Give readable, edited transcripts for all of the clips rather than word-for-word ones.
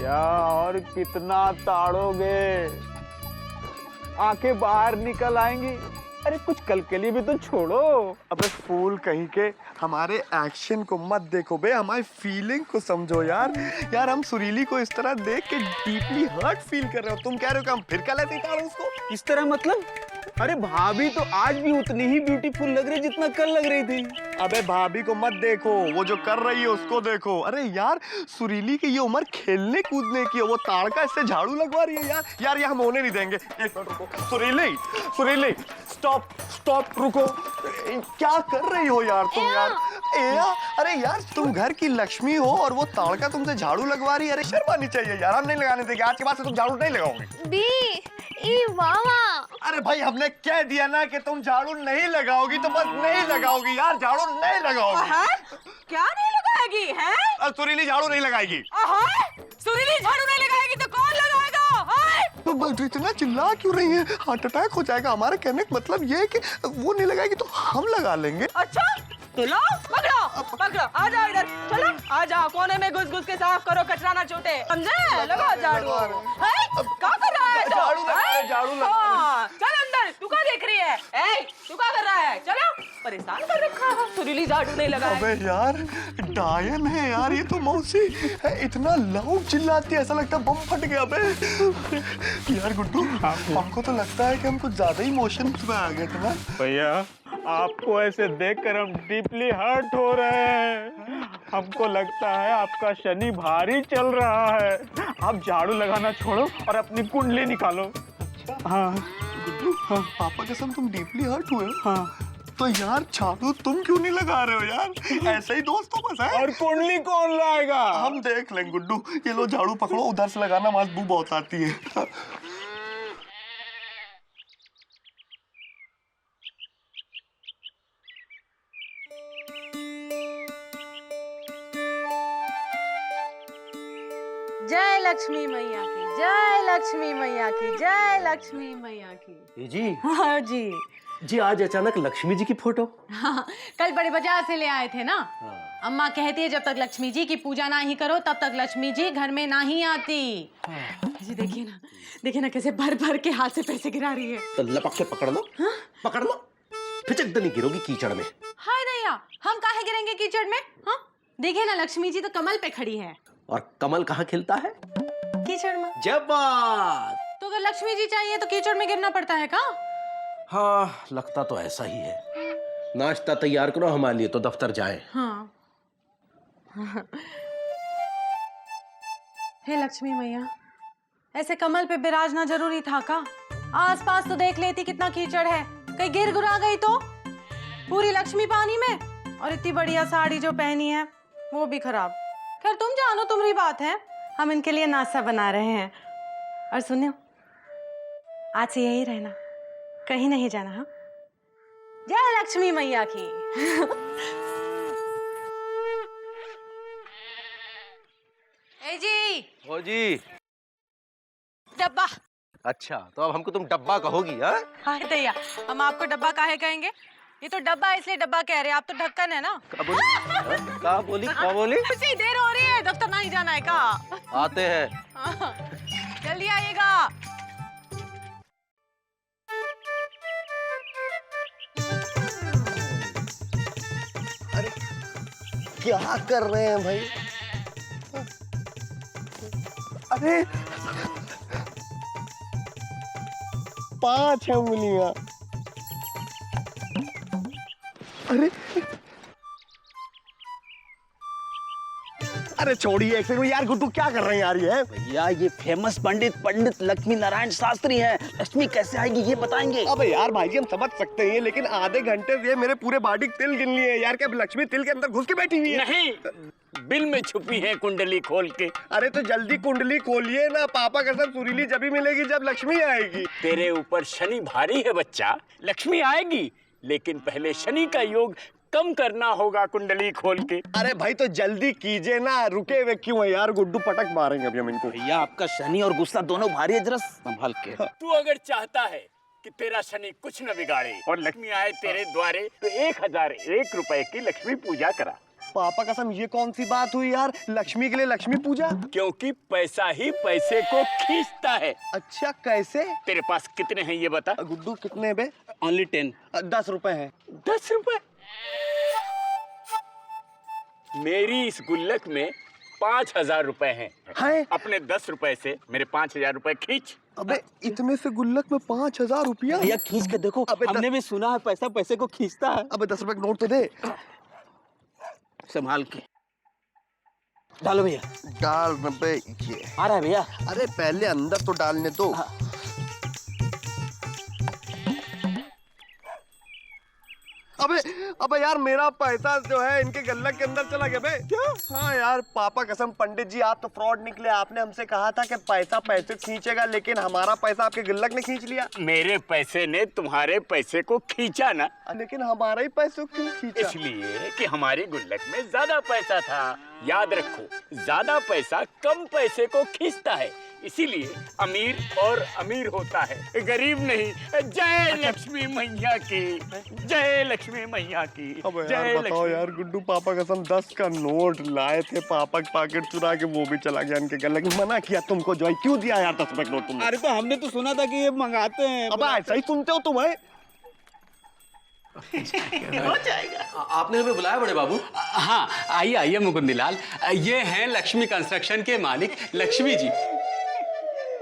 भैया और कितना ताड़ोगे, आंखें बाहर निकल आएंगी। अरे कुछ कल के लिए भी तो छोड़ो। अबे फूल कहीं के, हमारे एक्शन को मत देखो बे, हमारी फीलिंग को समझो यार। यार हम सुरीली को इस तरह देख के डीपली हर्ट फील कर रहे हो। तुम कह रहे हो कि हम फिर क्या लेते हैं उसको इस तरह मतलब? अरे भाभी तो आज भी उतनी ही ब्यूटीफुल लग रही जितना कल लग रही थी। अबे भाभी को मत देखो, वो जो कर रही है उसको देखो। अरे यार सुरीली की ये उम्र खेलने कूदने की है, वो ताड़का इससे झाड़ू लगवा रही है यार। यार ये हम होने नहीं देंगे। एक मिनट रुको। सुरीली, सुरीली स्टॉप स्टॉप, रुको। क्या कर रही हो यार तुम यार? अरे यार तुम घर की लक्ष्मी हो और वो ताड़का तुमसे झाड़ू लगवा रही है। अरे शर्म आनी चाहिए यार। हम नहीं लगाने देंगे, आज के बाद से तुम झाड़ू नहीं लगाओगे। अरे भाई हमने कह दिया ना कि तुम झाड़ू नहीं लगाओगी तो बस नहीं लगाओगी यार, झाड़ू नहीं लगाओगी। क्या नहीं लगाएगी है? सुरीली झाड़ू नहीं लगाएगी। सुरीली झाड़ू नहीं लगाएगी तो कौन लगाएगा? तो इतना चिल्ला क्यों रही है? हार्ट अटैक हो जाएगा। हमारे कहने का मतलब ये है कि वो नहीं लगाएगी तो हम लगा लेंगे। अच्छा तो लो, पकड़ो पकड़ो, आ जाओ इधर, चलो आ जाओ, कोने में घुस घुस के साफ करो, कचरा ना छूटे, समझे? लगाओ झाड़ू। क्या कर रहा है? झाड़ू लगा रहा है, झाड़ू लगा रहा है। चल अंदर, तू क्या देख रही है? तू क्या कर रहा है? चलो, परेशान कर रखा है, सुरीली झाड़ू नहीं लगाए। अबे यार डायन है यार ये तो मौसी है, इतना लाउड चिल्लाती है ऐसा लगता है बम फट गया। अबे यार गुड्डू, हमको तो लगता है कि हम कुछ ज्यादा ही इमोशंस में आ गए थे ना। भैया आपको ऐसे देखकर हम डीपली हर्ट हो रहे हैं। हमको लगता है आपका शनि भारी चल रहा है। आप झाड़ू लगाना छोड़ो और अपनी कुंडली निकालो। हाँ गुड्डू, पापा कसम तुम डीपली हर्ट हुए हो? हाँ। तो यार झाड़ू तुम क्यों नहीं लगा रहे हो यार? ऐसे ही दोस्तों बस है। और कुंडली कौन लाएगा? हम देख लेंगे गुड्डू। ये लो झाड़ू पकड़ो, उधर से लगाना, वहां बू बहुत आती है। जय लक्ष्मी मैया की, जय लक्ष्मी मैया की, जय लक्ष्मी मैया की। जी हाँ जी जी, आज अचानक लक्ष्मी जी की फोटो? हाँ, कल बड़े बाजार से ले आए थे ना। अम्मा कहती है जब तक लक्ष्मी जी की पूजा ना ही करो तब तक लक्ष्मी जी घर में ना ही आती। जी देखिए ना कैसे भर भर के हाथ से पैसे गिरा रही है। तो लपक के पकड़ लो। हाँ? पकड़ लो, फिचक नहीं गिरोगी कीचड़ में। हाय दैया, हम काहे गिरेंगे कीचड़ में? हाँ देखिए ना, लक्ष्मी जी तो कमल पे खड़ी है। और कमल कहाँ खिलता है? कीचड़ में। जब बात तो अगर लक्ष्मी जी चाहिए तो कीचड़ में गिरना पड़ता है का? हाँ लगता तो ऐसा ही है। नाश्ता तैयार करो हमारे लिए तो दफ्तर जाए। हाँ हे लक्ष्मी मैया, ऐसे कमल पे बिराजना जरूरी था का? आसपास तो देख लेती कितना कीचड़ है, कहीं गिर गुरा गई तो? पूरी लक्ष्मी पानी में, और इतनी बढ़िया साड़ी जो पहनी है वो भी खराब। खैर तुम जानो, तुम्हारी बात है, हम इनके लिए नाश्ता बना रहे हैं। और सुनियो, आज से यही रहना, कहीं नहीं जाना। हाँ, जय लक्ष्मी मैया की। ए जी। हो जी। डब्बा। अच्छा तो अब हमको तुम डब्बा कहोगी? हाँ हाँ दैया, हम आपको डब्बा काहे कहेंगे? ये तो डब्बा इसलिए डब्बा कह रहे हैं, आप तो ढक्कन है ना। क्या बोली? क्या बोली? क्या बोली? उसी देर हो रही है, दफ्तर नहीं जाना है का? आते हैं। जल्दी आइएगा। अरे क्या कर रहे हैं भाई? अरे 5 उंगलियां। अरे अरे छोड़िए एक सेकंड यार। गुड्डू क्या कर रहे हैं यार ये? भैया ये फेमस पंडित लक्ष्मी नारायण शास्त्री हैं। लक्ष्मी कैसे आएगी ये बताएंगे। अबे यार भाई जी हम समझ सकते हैं, लेकिन आधे घंटे से मेरे पूरे बॉडी तिल गिन लिए यार। क्या लक्ष्मी तिल के अंदर घुस के बैठी हुई है? नहीं, बिल में छुपी है कुंडली खोल के। अरे तो जल्दी कुंडली खोलिए ना, पापा कसम सुरीली जब ही मिलेगी जब लक्ष्मी आएगी। तेरे ऊपर शनि भारी है बच्चा, लक्ष्मी आएगी, लेकिन पहले शनि का योग कम करना होगा कुंडली खोल के। अरे भाई तो जल्दी कीजिए ना, रुके हुए क्यों है यार? गुड्डू पटक मारेंगे अभी हम इनको। भैया आपका शनि और गुस्सा दोनों भारी है, जरा संभल के। तू अगर चाहता है कि तेरा शनि कुछ न बिगाड़े और लक्ष्मी आए तेरे द्वारे तो 1001 रुपए की लक्ष्मी पूजा करा। पापा कसम ये कौन सी बात हुई यार, लक्ष्मी के लिए लक्ष्मी पूजा? क्योंकि पैसा ही पैसे को खींचता है। अच्छा कैसे? तेरे पास कितने हैं ये बता। गुड्डू कितने बे? ओनली 10। 10 रुपए हैं। 10 रुपए? मेरी इस गुल्लक में 5,000 रुपए हैं। हैं? अपने 10 रुपए से मेरे 5,000 रुपए खींच। अबे इतने से गुल्लक में 5,000 रुपया? भैया खींच के देखो, अबे हमने भी सुना है पैसा पैसे को खींचता है। अबे 10 रुपए का नोट तो दे। संभाल के डालो भैया। डाल रुपए ये। आ रहा है भैया। अरे पहले अंदर तो डालने दो। अबे अबे यार मेरा पैसा जो है इनके गुल्लक के अंदर चला गया बे। क्या? हाँ यार पापा कसम, पंडित जी आप तो फ्रॉड निकले। आपने हमसे कहा था कि पैसा पैसे खींचेगा, लेकिन हमारा पैसा आपके गुल्लक ने खींच लिया। मेरे पैसे ने तुम्हारे पैसे को खींचा ना, लेकिन हमारा ही पैसे क्यों खींचा? इसलिए कि हमारी गुल्लक में ज्यादा पैसा था। याद रखो, ज्यादा पैसा कम पैसे को खींचता है, इसीलिए अमीर और अमीर होता है, गरीब नहीं। जय लक्ष्मी मैया की, जय लक्ष्मी मैया की। अब यार जय बताओ लक्ष्मी। यार, गुड्डू पापा कसम 10 का नोट लाए थे, पापा के पॉकेट चुरा के वो भी चला गया इनके गुल्लक में। मना किया तुमको जो है, क्यों दिया यार 10 रुपए का नोट तुमने? अरे तो हमने तो सुना था कि ये मंगाते हैं। अब ऐसा ही सुनते हो तुम है? आपने हमें बुलाया बड़े बाबू? हाँ, आइए आइए मुकुंदलाल, ये हैं लक्ष्मी कंस्ट्रक्शन के मालिक लक्ष्मी जी।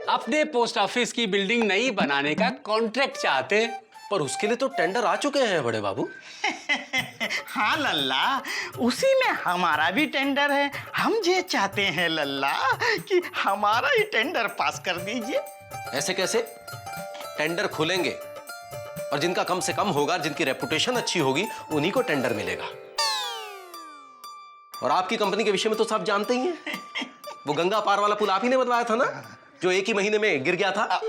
अपने पोस्ट ऑफिस की बिल्डिंग नई बनाने का कॉन्ट्रैक्ट चाहते हैं। पर उसके लिए तो टेंडर आ चुके हैं बड़े बाबू। हाँ लल्ला, उसी में हमारा भी टेंडर है। हम ये चाहते हैं लल्ला कि हमारा ही टेंडर पास कर दीजिए। ऐसे कैसे? टेंडर खुलेंगे और जिनका कम से कम होगा, जिनकी रेपुटेशन अच्छी होगी, उन्हीं को टेंडर मिलेगा। और आपकी कंपनी के विषय में तो सब जानते ही हैं। वो गंगा पार वाला पुल आप ही ने बनवाया था ना, जो एक ही महीने में गिर गया था।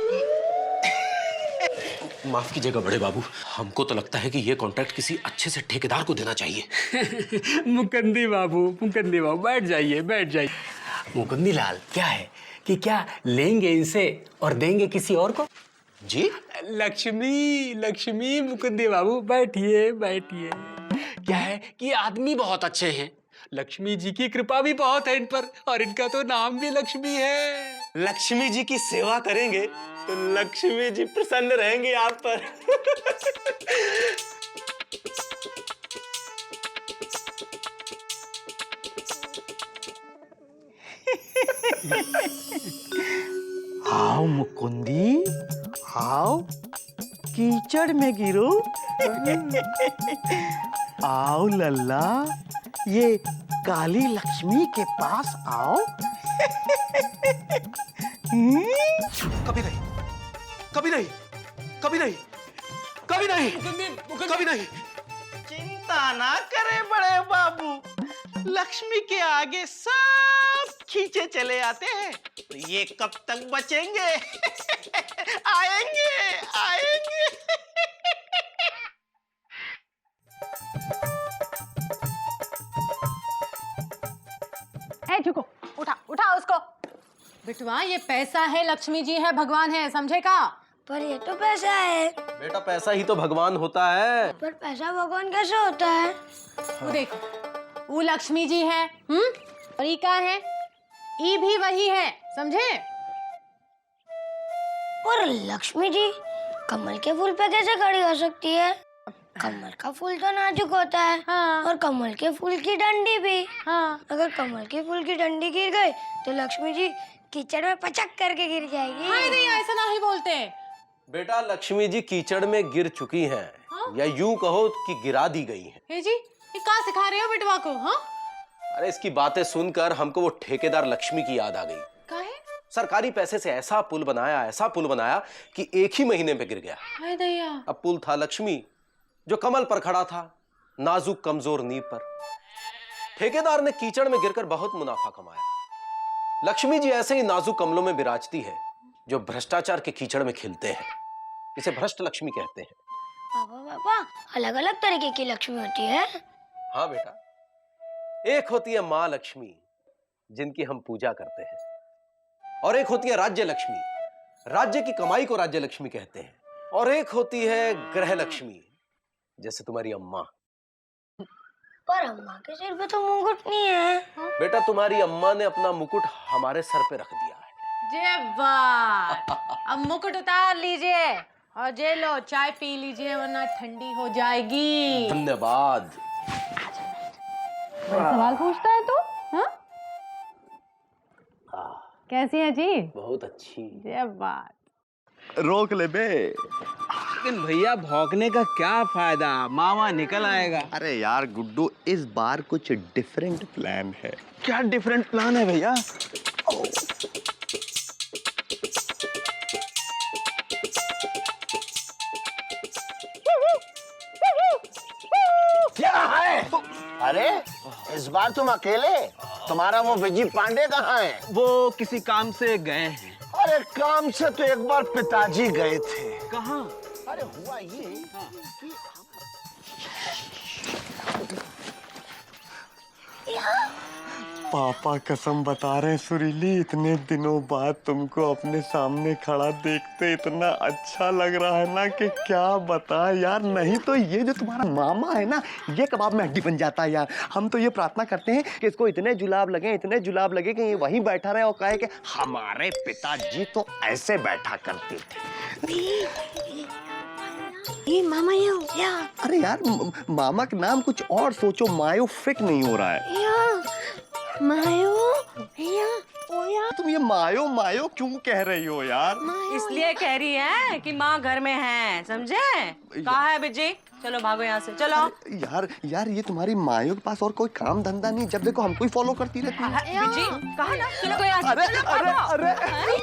माफ कीजिएगा बड़े बाबू, हमको तो लगता है कि ये कॉन्ट्रैक्ट किसी अच्छे से ठेकेदार को देना चाहिए। मुकुंदी बाबू बैठ जाइए बैठ जाइए। मुकुंदलाल, क्या है कि क्या लेंगे इनसे और देंगे किसी और को? जी? लक्ष्मी लक्ष्मी मुकुंदी बाबू बैठिए बैठिए। क्या है कि आदमी बहुत अच्छे हैं, लक्ष्मी जी की कृपा भी बहुत है इन पर, और इनका तो नाम भी लक्ष्मी है। लक्ष्मी जी की सेवा करेंगे तो लक्ष्मी जी प्रसन्न रहेंगे आप पर। आओ मुकुंदी, आओ कीचड़ में गिरो। आओ लल्ला, ये काली लक्ष्मी के पास आओ। कभी नहीं, कभी नहीं, कभी नहीं, कभी नहीं, कभी नहीं। चिंता ना करे बड़े बाबू, लक्ष्मी के आगे सब खींचे चले आते हैं, तो ये कब तक बचेंगे? आएंगे आएंगे। ए झुको, उठा उठा उसको। बिटवा ये पैसा है, लक्ष्मी जी है, भगवान है, समझे का? पर ये तो पैसा है। बेटा पैसा ही तो भगवान होता है। पर पैसा भगवान कैसे होता है? वो देखो, वो लक्ष्मी जी है, और ई का है, ई भी वही है, समझे? और लक्ष्मी जी कमल के फूल पे कैसे खड़ी हो सकती है? कमल का फूल तो नाजुक होता है। हाँ। और कमल के फूल की डंडी भी। हाँ। अगर कमल के फूल की डंडी गिर गई तो लक्ष्मी जी कीचड़ में पचक करके गिर जाएगी। हाय भैया, ऐसा नहीं बोलते। बेटा लक्ष्मी जी कीचड़ में गिर चुकी हैं, या यूं कहो कि गिरा दी गई हैं। हे जी, ये कहाँ सिखा रहे हो बिटवा को? हाँ, अरे इसकी बातें सुनकर हमको वो ठेकेदार लक्ष्मी की याद आ गई। काहे? सरकारी पैसे से ऐसा पुल बनाया, ऐसा पुल बनाया कि एक ही महीने में गिर गया। हाय दैया। अब पुल था लक्ष्मी, जो कमल पर खड़ा था, नाजुक कमजोर नींव पर। ठेकेदार ने कीचड़ में गिरकर बहुत मुनाफा कमाया। लक्ष्मी जी ऐसे ही नाजुक कमलों में विराजती है, जो भ्रष्टाचार के कीचड़ में खिलते हैं। इसे भ्रष्ट लक्ष्मी कहते हैं। पापा अलग अलग तरीके की लक्ष्मी होती है। हाँ बेटा, एक होती है माँ लक्ष्मी, जिनकी हम पूजा करते हैं, और एक होती है राज्य लक्ष्मी, राज्य की कमाई को राज्य लक्ष्मी कहते हैं, और एक होती है ग्रह लक्ष्मी, जैसे तुम्हारी अम्मा। पर अम्मा के सिर पे तो मुकुट नहीं है। बेटा तुम्हारी अम्मा ने अपना मुकुट हमारे सर पे रख दिया है। जे बात, अब मुकुट उतार लीजिए और जे लो चाय पी लीजिए वरना ठंडी हो जाएगी। धन्यवाद। सवाल पूछता है तू? हाँ? कैसी है जी? बहुत अच्छी। जे बात। रोक ले बे। लेकिन भैया भौंकने का क्या फायदा, मामा निकल आएगा। अरे यार गुड्डू, इस बार कुछ डिफरेंट प्लान है। क्या डिफरेंट प्लान है भैया? क्या है? अरे इस बार तुम अकेले? तुम्हारा वो विजय पांडे कहाँ है? वो किसी काम से गए हैं। अरे काम से तो एक बार पिताजी गए थे। कहाँ? अरे हुआ ये कि पापा कसम बता रहे हैं सुरीली, इतने दिनों बाद तुमको अपने सामने खड़ा देखते इतना अच्छा लग रहा है ना कि क्या बताएं यार। नहीं तो ये जो तुम्हारा मामा है ना, ये कबाब में हड्डी बन जाता है यार। हम तो ये प्रार्थना करते हैं कि इसको इतने जुलाब लगे कि ये वहीं बैठा रहे और कहे कि हमारे पिताजी तो ऐसे बैठा करते थे। ये मामा या अरे यार मामा का नाम कुछ और सोचो, मायो फिट नहीं हो रहा है। मायो या ओया। तुम ये मायो मायो क्यों कह रही हो यार? इसलिए कह रही है कि माँ घर में है, समझे? कहाँ है बिजी? चलो भागो यहाँ से, चलो। यार ये तुम्हारी मायो के पास और कोई काम धंधा नहीं, जब देखो हमको ही फॉलो करती रहती है। बिजी कहा ना, चलो कोई यहाँ से, अरे चलो, अरे भागो। अरे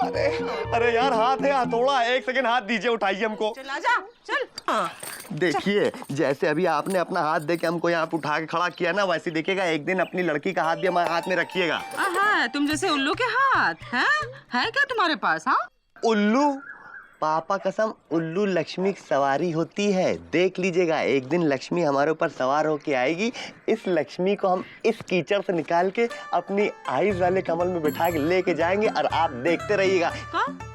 अरे अरे यार हाथ है हथौड़ा, एक सेकंड हाथ दीजिए, उठाइए हमको। चल आजा, चल। हाँ। देखिए जैसे अभी आपने अपना हाथ दे के हमको यहाँ पे उठा के खड़ा किया ना, वैसे देखिएगा एक दिन अपनी लड़की का हाथ भी हमारे हाथ में रखिएगा। हाँ, तुम जैसे उल्लू के हाथ हैं? है क्या तुम्हारे पास? हाँ, उल्लू? पापा कसम, उल्लू लक्ष्मी की सवारी होती है। देख लीजिएगा एक दिन लक्ष्मी हमारे ऊपर सवार होके आएगी। इस लक्ष्मी को हम इस कीचड़ से निकाल के अपनी आइज वाले कमल में बिठा के लेके जाएंगे और आप देखते रहिएगा।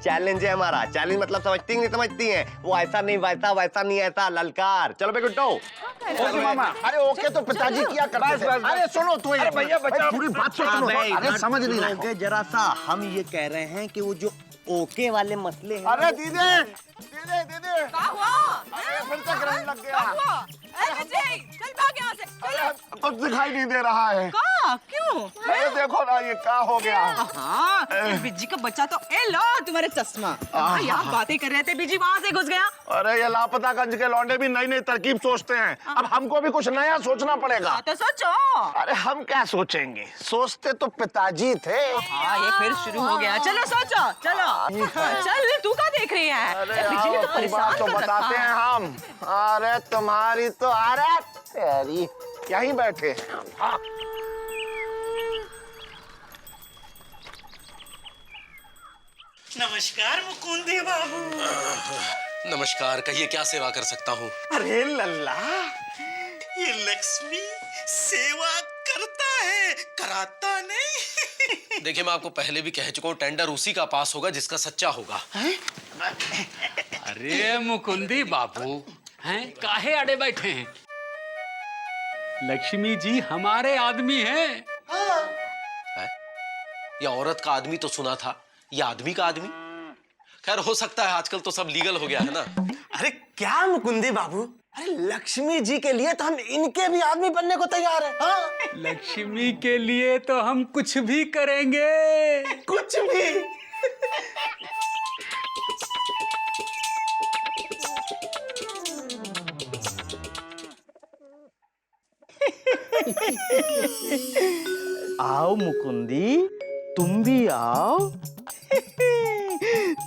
चैलेंज है हमारा। चैलेंज मतलब समझती नहीं समझती हैं? वो ऐसा नहीं वैसा नहीं ऐसा ललकार। चलो बे गुड्डो। ओके मामा। अरे ओके तो पिताजी किया करते थे। अरे सुनो तू, भैया बचाओ, पूरी बात सुनो। अरे समझ नहीं रहे जरा सा, हम ये कह रहे हैं कि वो जो ओके वाले मसले हैं। अरे दीदी क्या हुआ? अरे फिर से करंट लग गया। चल भाग यहाँ से, चलो। कुछ दिखाई नहीं दे रहा है। क्यों? अरे देखो ना ये क्या हो गया। हाँ, बिजी का बच्चा तो ए लो तुम्हारे चश्मा। यहाँ बातें कर रहे थे, बिजी वहाँ से घुस गया। अरे ये लापतागंज के लौंडे भी नई नई तरकीब सोचते हैं। अब हमको भी कुछ नया सोचना पड़ेगा। तो सोचो। अरे हम क्या सोचेंगे, सोचते तो पिताजी थे। हाँ, ये फिर शुरू हो गया। चलो सोचो, चलो। चल, तू क्या देख रही है? अरे बिजी ने तो परेशान तो कर रखा बताते है। हैं हम। अरे तुम्हारी तो अरे तेरी यहीं बैठे हैं। हाँ। नमस्कार मुकुंदी बाबू। नमस्कार, कहिए क्या सेवा कर सकता हूँ? अरे लल्ला, ये लक्ष्मी सेवा करता है, कराता नहीं। देखिए मैं आपको पहले भी कह चुका हूँ, टेंडर उसी का पास होगा जिसका सच्चा होगा। अरे मुकुंदी बाबू, हैं काहे अड़े बैठे हैं? लक्ष्मी जी हमारे आदमी हैं। है? या औरत का आदमी तो सुना था, या आदमी का आदमी? खैर हो सकता है, आजकल तो सब लीगल हो गया है ना। अरे क्या मुकुंदी बाबू, अरे लक्ष्मी जी के लिए तो हम इनके भी आदमी बनने को तैयार हैं। हाँ? लक्ष्मी के लिए तो हम कुछ भी करेंगे। कुछ भी। आओ मुकुंदी, तुम भी आओ।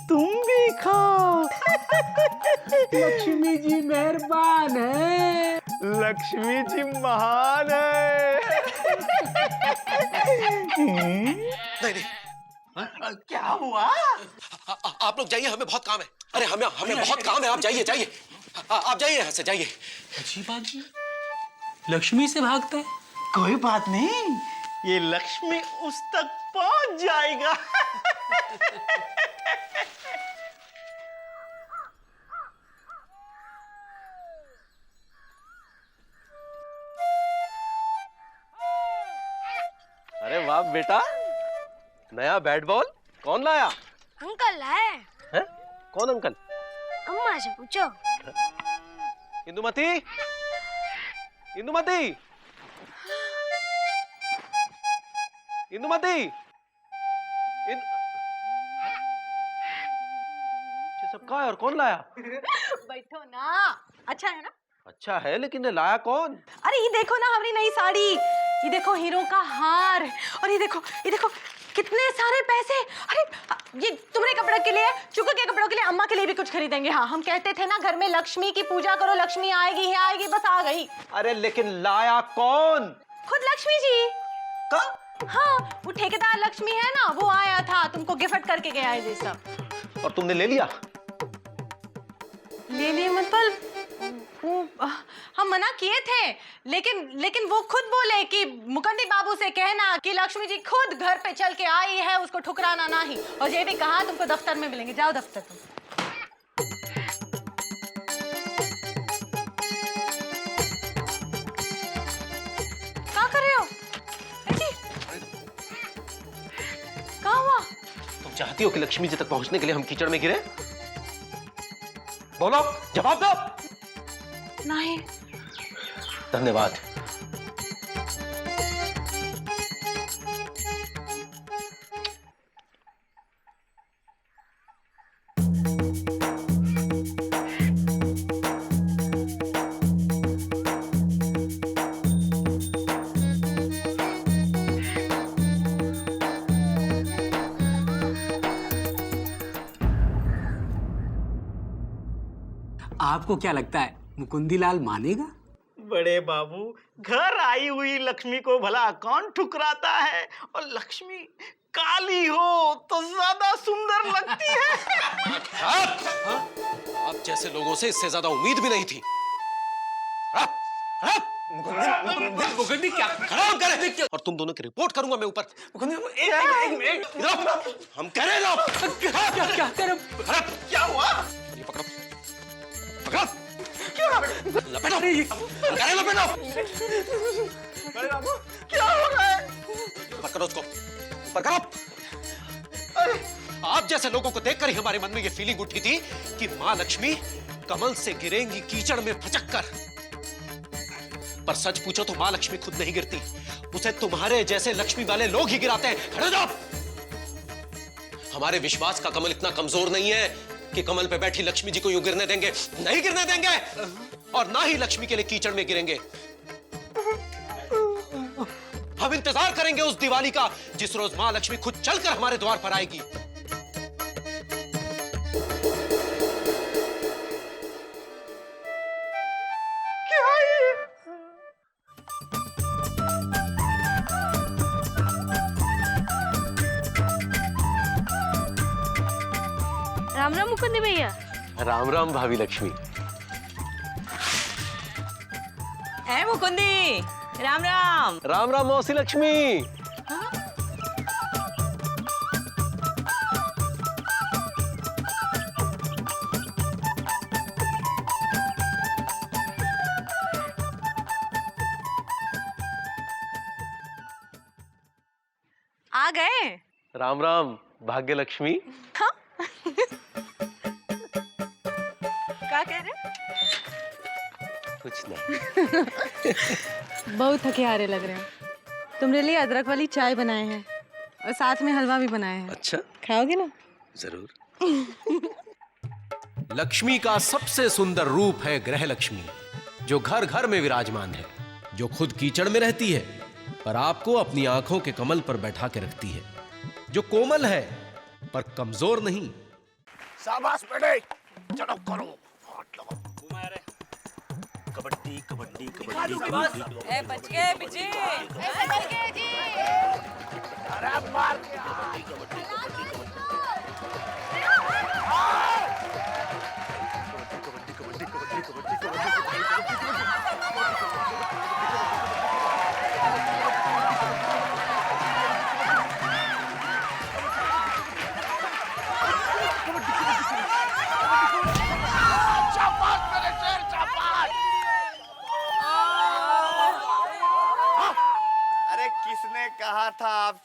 तुम भी खाओ। लक्ष्मी जी मेहरबान है। लक्ष्मी जी महान है। नहीं क्या हुआ? आप लोग जाइए, हमें बहुत काम है। अरे हमें बहुत काम है, आप जाइए जाइए। आप जाइए यहाँ से, जाइए। अच्छी बात है, लक्ष्मी से भागता है। कोई बात नहीं, ये लक्ष्मी उस तक पहुंच जाएगा। बेटा, नया बैट बॉल कौन लाया? अंकल है। हैं? कौन अंकल? अम्मा से पूछो। इंदुमती, इंदुमती, इंदुमती, ये सब कहाँ है और कौन लाया? बैठो ना, अच्छा है ना? अच्छा है, लेकिन ये लाया कौन? अरे ये देखो ना हमारी नई साड़ी, ये देखो हीरो का हार, और ये देखो कितने सारे पैसे। अरे ये तुम्हारे कपड़ों के लिए, चुकू के कपड़ों के लिए, अम्मा के लिए भी कुछ खरीदेंगे। हाँ, हम कहते थे ना घर में लक्ष्मी की पूजा करो, लक्ष्मी आएगी ही आएगी, बस आ गई। अरे लेकिन लाया कौन? खुद लक्ष्मी जी का? हाँ, वो ठेकेदार लक्ष्मी है ना, वो आया था, तुमको गिफ्ट करके गया है ये सब। और तुमने ले लिया? ले लिए मतलब हम मना किए थे, लेकिन वो खुद बोले कि मुकंदी बाबू से कहना कि लक्ष्मी जी खुद घर पे चल के आई है, उसको ठुकराना नहीं। और ये भी कहा तुमको दफ्तर में मिलेंगे, जाओ दफ्तर तुम। क्या कर रहे हो? क्या हुआ? तुम चाहती हो कि लक्ष्मी जी तक पहुंचने के लिए हम कीचड़ में गिरे? बोलो, जवाब दो। नहीं। धन्यवाद। आपको क्या लगता है मुकुंदीलाल मानेगा? बड़े बाबू, घर आई हुई लक्ष्मी को भला कौन ठुकराता है? और लक्ष्मी काली हो तो ज्यादा सुंदर लगती है। आप जैसे लोगों से इससे ज्यादा उम्मीद भी नहीं थी। मुकुंदी क्या खराब करे? और तुम दोनों की रिपोर्ट करूंगा मैं ऊपर। एक हम कह रहे ना। क्या करो? क्या हुआ? ये पकड़ो, पकड़ो, लपेटो, करे लपेटो। बड़े बाबू, क्या हो रहा है? पकड़ो उसको, ऊपर करो। आप जैसे लोगों को देखकर ही हमारे मन में ये फीलिंग उठी थी कि मां लक्ष्मी कमल से गिरेंगी कीचड़ में फचक कर। पर सच पूछो तो मां लक्ष्मी खुद नहीं गिरती, उसे तुम्हारे जैसे लक्ष्मी वाले लोग ही गिराते हैं। खड़े जाओ। हमारे विश्वास का कमल इतना कमजोर नहीं है कि कमल पे बैठी लक्ष्मी जी को यूं गिरने देंगे। नहीं गिरने देंगे, और ना ही लक्ष्मी के लिए कीचड़ में गिरेंगे। हम इंतजार करेंगे उस दिवाली का जिस रोज मां लक्ष्मी खुद चलकर हमारे द्वार पर आएगी। राम राम मुकुंदी भैया। राम राम भाभी लक्ष्मी। है मुकुंदी, राम राम। राम राम मौसी लक्ष्मी। आ गए। राम राम भाग्य लक्ष्मी। हाँ? क्या कह रहे? कुछ नहीं। बहुत थके हारे लग रहे हो। तुम्हारे लिए अदरक वाली चाय बनाए हैं और साथ में हलवा भी बनाए हैं। अच्छा, खाओगे ना? जरूर। लक्ष्मी का सबसे सुंदर रूप है ग्रह लक्ष्मी, जो घर घर में विराजमान है, जो खुद कीचड़ में रहती है पर आपको अपनी आंखों के कमल पर बैठा के रखती है, जो कोमल है पर कमजोर नहीं। शाबाश बेटे, चलो करो। कबड्डी कबड्डी कबड्डी। ए बच गए बिजी। ऐसे करके जी। अरे मार कहा था आप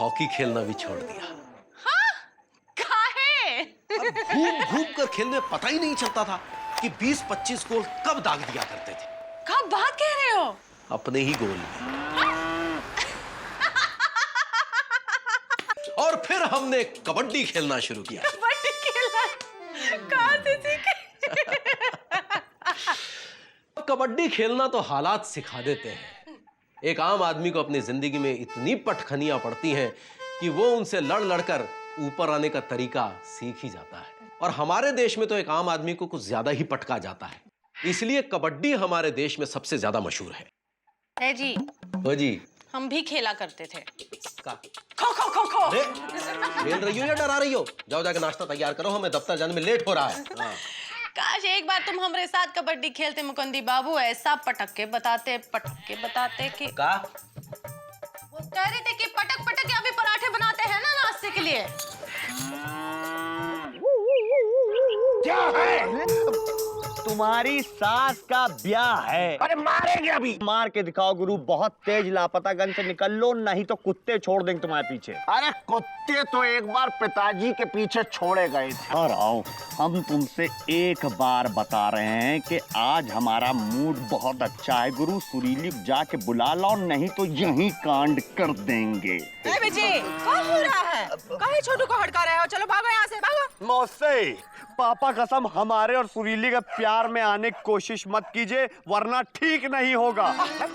हॉकी खेलना भी छोड़ दिया। काहे? घूम घूम कर खेलने में पता ही नहीं चलता था कि 20-25 गोल कब दाग दिया करते थे। कब बात कह रहे हो? अपने ही गोल में। और फिर हमने कबड्डी खेलना शुरू किया। कबड्डी खेलना कहाँ से सीखे? कबड्डी खेलना तो हालात सिखा देते हैं। एक आम आदमी को अपनी जिंदगी में इतनी पटखनियां पड़ती हैं कि वो उनसे लड़ लड़कर ऊपर आने का तरीका सीख ही जाता है। और हमारे देश में तो एक आम आदमी को कुछ ज्यादा ही पटका जाता है, इसलिए कबड्डी हमारे देश में सबसे ज्यादा मशहूर है। है जी, हो जी, हम भी खेला करते थे। का खो खो खो खो। अरे, खेल रही हो या डरा रही हो? जाओ जाके नाश्ता तैयार करो, हमें दफ्तर जाने में लेट हो रहा है। हाँ। काश एक बार तुम हमारे साथ कबड्डी खेलते मुकुंदी बाबू, ऐसा पटक के बताते कि का? वो कह रहे थे कि पटक पटक के अभी पराठे बनाते हैं ना नाश्ते के लिए। क्या है? तुम्हारी सास का ब्याह है। अरे मारेंगे अभी। मार के दिखाओ गुरु, बहुत तेज लापतागंज से निकल लो, नहीं तो कुत्ते छोड़ देंगे तुम्हारे पीछे। अरे कुत्ते तो एक बार पिताजी के पीछे छोड़े गए थे। और आओ, हम तुमसे एक बार बता रहे हैं कि आज हमारा मूड बहुत अच्छा है गुरु, सुरीली जाके बुला लो, नहीं तो यहीं कांड कर देंगे। ए बेटी, क्या हो रहा है? काहे छोटू को हड़का रहे हो? चलो भागो यहाँ से, भागो। मौसे, पापा कसम हमारे और सुरीली के प्यार में आने की कोशिश मत कीजिए, वरना ठीक नहीं होगा।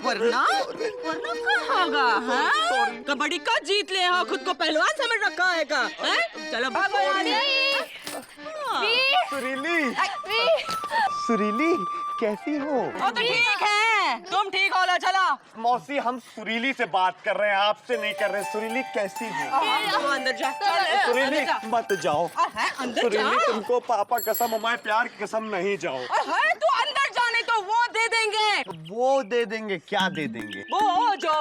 वरना क्या होगा? हाँ? कबड्डी का जीत ले हो, खुद को पहलवान समझ रखा है का? हैं? चलो भागो यहाँ से। सुरीली, सुरीली कैसी हो? ओ तो ठीक है, तुम ठीक हो लो, चलो। मौसी, हम सुरीली से बात कर रहे हैं, आपसे नहीं कर रहे। सुरीली कैसी हो? तू अंदर जा। चल, सुरीली अंदर जा। मत जाओ। अंदर सुरीली, जा। तुमको पापा कसम, हमारे प्यार की कसम, नहीं जाओ। तू अंदर जाने तो वो दे देंगे। वो दे देंगे? क्या दे देंगे? वो जो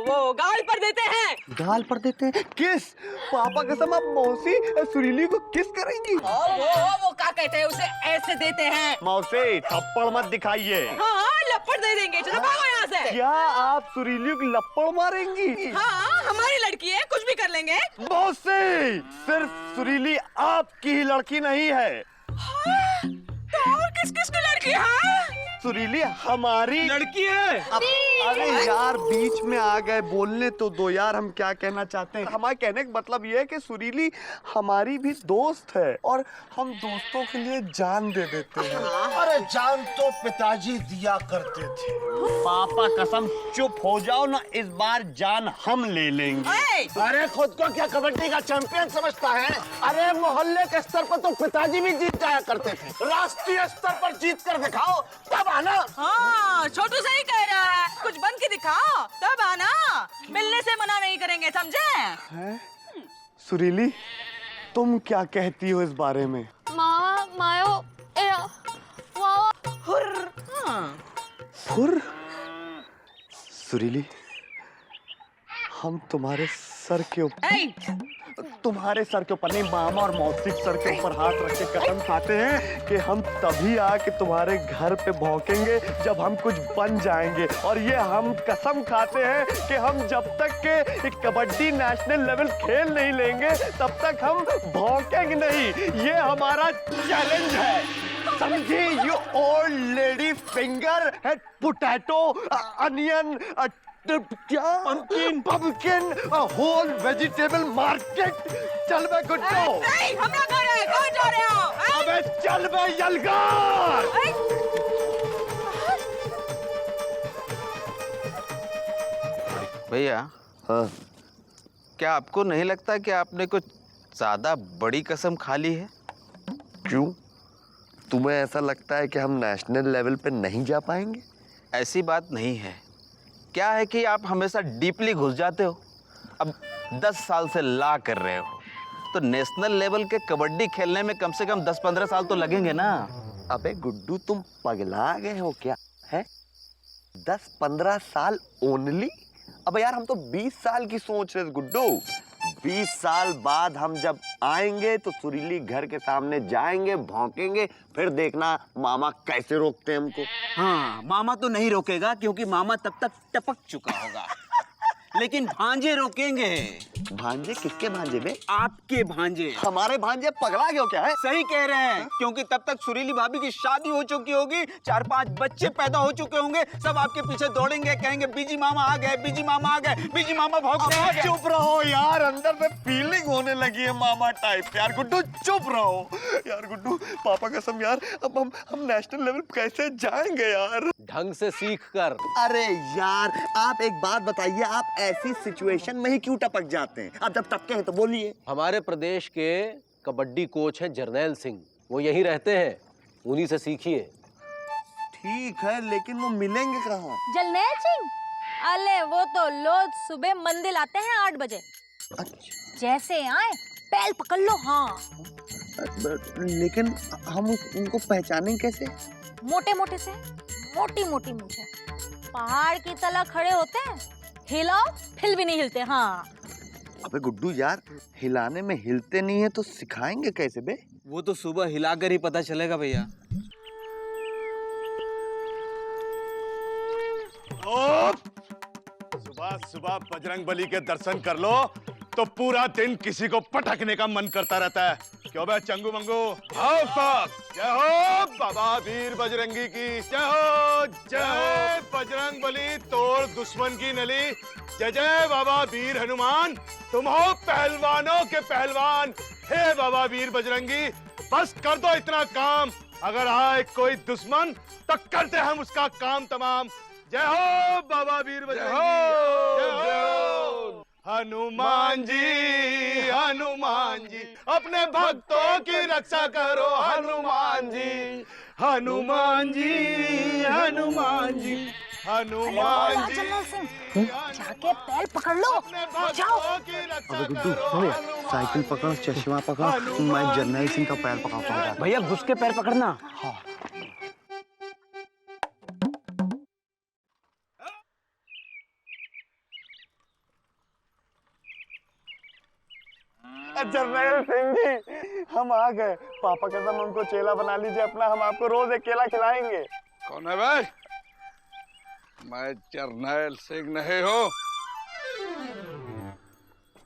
वो गाल पर देते हैं। गाल पर देते हैं? किस? पापा कसम, आप मौसी सुरीली को किस करेंगी? वो क्या कहते हैं उसे, ऐसे देते हैं। मौसी, थप्पड़ मत दिखाइए। हाँ, लपड़ दे देंगे। चलो भागो यहाँ से। क्या आप सुरीली को लप्पड़ मारेंगी? हाँ, हमारी लड़की है, कुछ भी कर लेंगे। मौसी, सिर्फ सुरीली आपकी ही लड़की नहीं है। तो और किस किस की लड़की है? सुरीली हमारी लड़की है। अरे यार, बीच में आ गए, बोलने तो दो यार, हम क्या कहना चाहते हैं। हमारे कहने का मतलब ये है कि सुरीली हमारी भी दोस्त है और हम दोस्तों के लिए जान दे देते हैं। अरे जान तो पिताजी दिया करते थे। पापा कसम, चुप हो जाओ ना, इस बार जान हम ले लेंगे। अरे खुद को क्या कबड्डी का चैंपियन समझता है? अरे मोहल्ले के स्तर पर तो पिताजी भी जीत जाया करते थे, राष्ट्रीय स्तर पर जीत कर दिखाओ, तब आना। हाँ, छोटू सही कह रहा है, कुछ बन के दिखाओ, तब आना। मिलने से मना नहीं करेंगे, समझे? सुरीली, तुम क्या कहती हो इस बारे में? मामा मायो फुर? सुरीली, हम तुम्हारे सर के ऊपर, तुम्हारे सर के ऊपर नहीं, मामा और मौसी के सर के ऊपर हाथ रख के कसम खाते हैं कि हम तभी आके तुम्हारे घर पे भौंकेंगे जब हम कुछ बन जाएंगे। और ये हम कसम खाते हैं कि हम जब तक के कबड्डी नेशनल लेवल खेल नहीं लेंगे तब तक हम भौंकेंगे नहीं। ये हमारा चैलेंज है, समझी? You old lady finger head potato onion क्या? Pumpkin whole vegetable market. चल बे गुड्डो। नहीं, हम ना कर रहे हैं, कहाँ जा रहे हो? अबे चल बे यलगार। भैया, हाँ, क्या आपको नहीं लगता कि आपने कुछ ज्यादा बड़ी कसम खा ली है? क्यों? तुम्हें ऐसा लगता है कि हम नेशनल लेवल पे नहीं जा पाएंगे? ऐसी बात नहीं है। क्या है कि आप हमेशा डीपली घुस जाते हो। अब 10 साल से ला कर रहे हो तो नेशनल लेवल के कबड्डी खेलने में कम से कम 10-15 साल तो लगेंगे ना। अबे गुड्डू, तुम पगला गए हो क्या? है 10-15 साल ओनली? अबे यार, हम तो 20 साल की सोच रहे थे गुड्डू। 20 साल बाद हम जब आएंगे तो सुरीली घर के सामने जाएंगे, भौंकेंगे, फिर देखना मामा कैसे रोकते हैं हमको। हाँ, मामा तो नहीं रोकेगा क्योंकि मामा तब तक टपक चुका होगा। लेकिन भांजे रोकेंगे। भांजे? किसके भांजे बे? आपके भांजे। हमारे भांजे पगला गए हो क्या है? सही कह रहे हैं, क्योंकि तब तक सुरीली भाभी की शादी हो चुकी होगी, 4-5 बच्चे पैदा हो चुके होंगे, सब आपके पीछे दौड़ेंगे, कहेंगे बीजी मामा आ गए, बीजी मामा आ गए, बीजी मामा भौंकने आ गए। चुप रहो यार, अंदर से फीलिंग होने लगी है मामा टाइप। यार गुड्डू चुप रहो यार। गुड्डू पापा कसम यार, अब हम नेशनल लेवल कैसे जाएंगे यार? ढंग से सीख कर। अरे यार आप एक बात बताइए, आप ऐसी सिचुएशन में ही क्यों टपक जाते हैं? अब जब टपके हैं तो बोलिए। हमारे प्रदेश के कबड्डी कोच हैं जर्नैल सिंह, वो यहीं रहते हैं, उन्हीं से सीखिए। ठीक है, लेकिन वो मिलेंगे कहाँ? जर्नैल सिंह? अले वो तो रोज सुबह मंदिर आते हैं 8 बजे। अच्छा। जैसे आए पैल पकड़ लो। हाँ, लेकिन हम उनको पहचानें कैसे? मोटे मोटे से, मोटी मोटी मूंछें, पहाड़ की तरह खड़े होते हैं, हिलाओ फिर भी नहीं हिलते। हाँ। अबे गुड्डू यार, हिलाने में हिलते नहीं है तो सिखाएंगे कैसे बे? वो तो सुबह हिलाकर ही पता चलेगा भैया। सुबह सुबह बजरंग बली के दर्शन कर लो तो पूरा दिन किसी को पटकने का मन करता रहता है। क्यों बे चंगू मंगू? आओ साहब। जय हो बाबा वीर बजरंगी की जय हो। जय बजरंग बली, तोड़ दुश्मन की नली। जय जय बाबा वीर हनुमान, तुम हो पहलवानों के पहलवान। हे बाबा वीर बजरंगी, बस कर दो इतना काम, अगर आए कोई दुश्मन तो करते हम उसका काम तमाम। जय हो बाबा वीर बजरंगी। जय हो हनुमान जी, हनुमान जी, अपने भक्तों की रक्षा करो हनुमान जी। हनुमान जी, हनुमान जी, हनुमान जी, जाके पैर पकड़ लो। जाओ। अबे गुड्डू हो यार, साइकिल पकड़, चश्मा पकड़, मैं जर्नैल सिंह का पैर पकड़ता हूँ। भैया घुस के पैर पकड़ना। हाँ। जर्नैल सिंह जी, हम आ गए। पापा कसम हमको चेला बना लीजिए अपना, हम आपको रोज एक केला खिलाएंगे। कौन है भाई? मैं जर्नैल सिंह नहीं हूँ।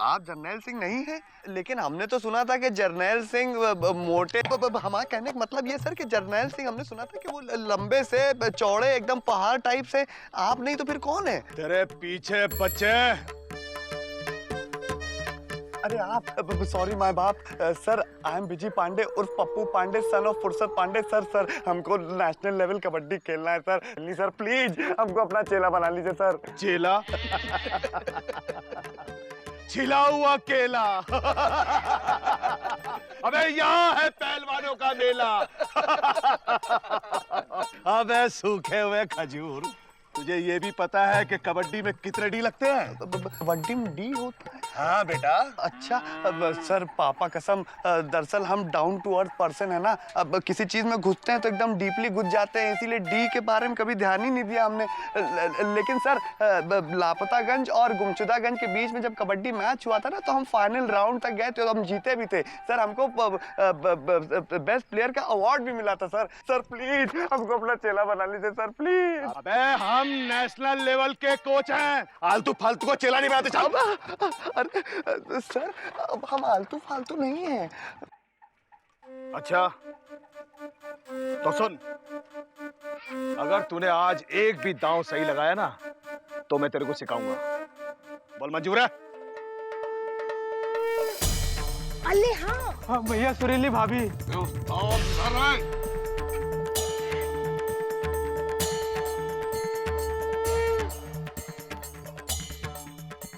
आप जर्नैल सिंह नहीं हैं, लेकिन हमने तो सुना था कि जर्नैल सिंह मोटे। हमारा कहने का मतलब ये सर कि जर्नैल सिंह हमने सुना था कि वो लंबे से चौड़े एकदम पहाड़ टाइप से। आप नहीं तो फिर कौन है? तेरे पीछे बच्चे। अरे आप, सॉरी माय बाप। सर आई एम विजय पांडे उर्फ पप्पू पांडे, सन ऑफ फुर्सत पांडे। सर हमको नेशनल लेवल कबड्डी खेलना है सर। प्लीज सर, प्लीज हमको अपना चेला बना लीजिए सर। चेला? छिला हुआ केला। अबे यहाँ है पहलवानों का मेला। अबे सूखे हुए खजूर, तुझे ये भी पता है कि कबड्डी में कितने डी लगते हैं? कबड्डी में डी होता है? हाँ बेटा। अच्छा सर, पापा कसम, दरअसल हम डाउन टू अर्थ पर्सन है ना। अब किसी चीज में घुसते हैं तो एकदम डीपली घुस जाते हैं, इसीलिए डी के बारे में कभी ध्यान ही नहीं दिया हमने। लेकिन सर लापतागंज और गुमशुदागंज के बीच में जब कबड्डी मैच हुआ था ना, तो हम फाइनल राउंड तक गए थे और हम जीते भी थे सर। हमको बेस्ट प्लेयर का अवार्ड भी मिला था सर। सर प्लीज हमको अपना चेला बना लीजिए सर, प्लीज। अबे हम नेशनल लेवल के कोच हैं, आलतू फालतू को चेला नहीं बनाते। अरे सर, अब हम आलतू फालतू नहीं हैं। अच्छा तो सुन, अगर तूने आज एक भी दांव सही लगाया ना तो मैं तेरे को सिखाऊंगा। बोल मंजूर है? अले हाँ भैया सुरीली भाभी।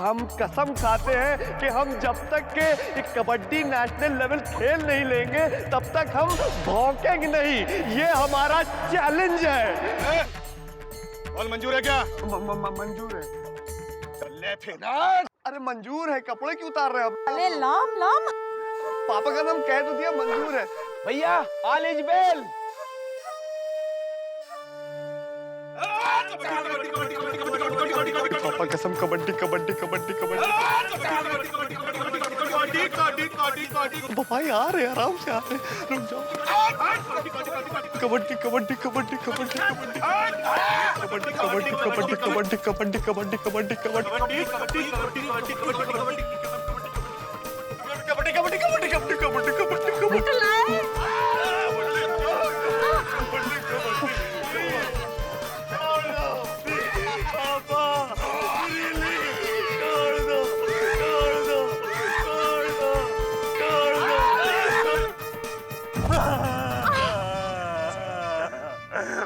हम कसम खाते हैं कि हम जब तक के कबड्डी नेशनल लेवल खेल नहीं लेंगे तब तक हम भौंकेंगे नहीं। ये हमारा चैलेंज है। बोल मंजूर है क्या? मंजूर है। चल फिर। अरे मंजूर है, कपड़े क्यों उतार रहे हैं? अरे लाम लाम, पापा का नाम कह तो दिया, मंजूर है। भैया ऑल इज वेल। पापा कसम कबड्डी कबड्डी कबड्डी कबड्डी पापा यार है, आराम से आ रहे, रुक जाओ। कबड्डी कबड्डी कबड्डी कबड्डी कबड्डी कबड्डी कबड्डी कबड्डी कबड्डी कबड्डी कबड्डी कबड्डी कबड्डी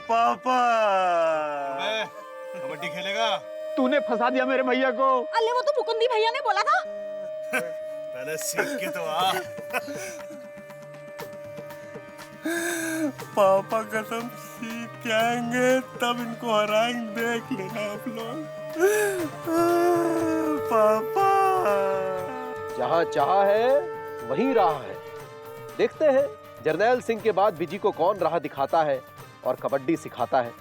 पापा कबड्डी खेलेगा? तूने फंसा दिया मेरे भैया को। अरे वो तो मुकुंदी भैया ने बोला था। पहले सीख के तो आ। पापा कसम सीख के आएंगे तब इनको हराएंगे, देख लेना आप लोग। पापा जहां चाहा है वहीं राह है। देखते हैं जरनैल सिंह के बाद बिजी को कौन राह दिखाता है और कबड्डी सिखाता है।